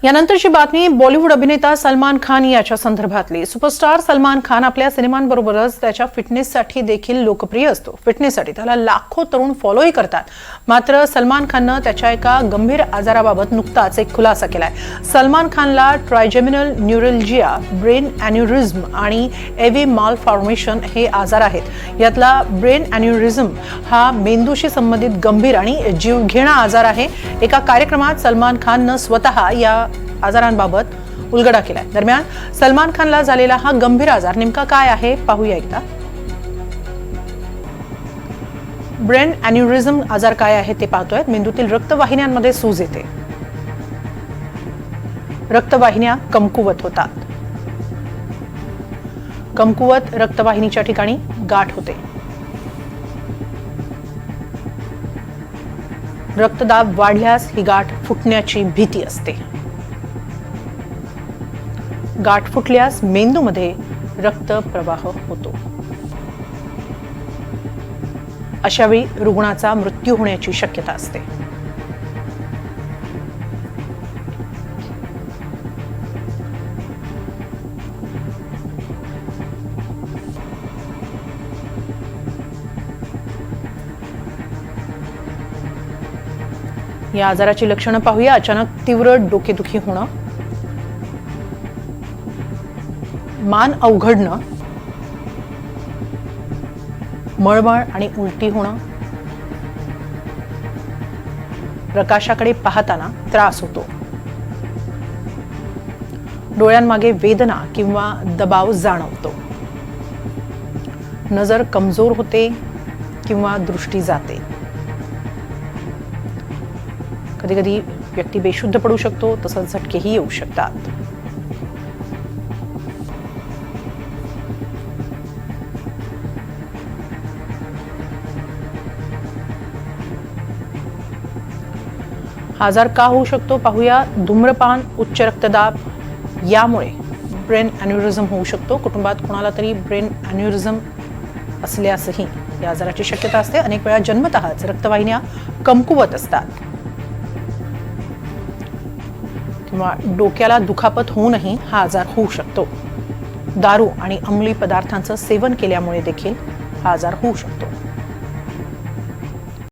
यानंतरची बातमी बॉलिवूड अभिनेता सलमान खान याच्या संदर्भातली। सुपरस्टार सलमान खान आपल्या सिनेमांबरोबरच त्याच्या फिटनेससाठी देखील लोकप्रिय असतो। फिटनेससाठी त्याला लाखो तरुण फॉलोही करतात। मात्र सलमान खाननं त्याच्या एका गंभीर आजाराबाबत नुकताच एक खुलासा केलाय। सलमान खानला ट्रायजेमिनल न्यूरल्जिया, ब्रेन अॅन्युरिझम आणि एव्ही मालफॉर्मेशन हे आजार आहेत। यातला ब्रेन अॅन्युरिझम हा मेंदूशी संबंधित गंभीर आणि जीवघेणा आजार आहे। एका कार्यक्रमात सलमान खाननं स्वतः या आजारांबाबत उलगडा केलाय। दरम्यान सलमान खानला झालेला हा गंभीर आजार नेमका काय आहे पाहूया एकदा। ब्रेन अॅन्युरिझम आजार काय आहे ते पाहतोय। मेंदूतील रक्तवाहिन्यांमध्ये सूज येते, रक्तवाहिन्या कमकुवत होतात, कमकुवत रक्तवाहिनीच्या ठिकाणी गाठ होते, रक्तदाब वाढल्यास ही गाठ फुटण्याची भीती असते, गाठ फुटल्यास मेंदूमध्ये रक्तप्रवाह होतो, अशावेळी रुग्णाचा मृत्यू होण्याची शक्यता असते। या आजाराची लक्षणं पाहूया। अचानक तीव्र डोकेदुखी होणं, मान अवघडणं, मळमळ आणि उलटी होणं, प्रकाशाकडे पाहताना त्रास होतो, डोळ्यांमागे वेदना किंवा दबाव जाणवतो, नजर कमजोर होते किंवा दृष्टी जाते, कधी कधी व्यक्ती बेशुद्ध पडू शकतो, तसंच झटकेही येऊ शकतात। हा आजार का होऊ शकतो पाहूया। धूम्रपान, उच्च रक्तदाब यामुळे ब्रेन अॅन्युरिझम होऊ शकतो। कुटुंबात कोणाला तरी ब्रेन अॅन्युरिझम असल्यासही या आजाराची शक्यता असते। अनेक वेळा जन्मतःच रक्तवाहिन्या कमकुवत असतात किंवा डोक्याला दुखापत होऊनही हा आजार होऊ शकतो। दारू आणि अंमली पदार्थांचं सेवन केल्यामुळे देखील हा आजार होऊ शकतो।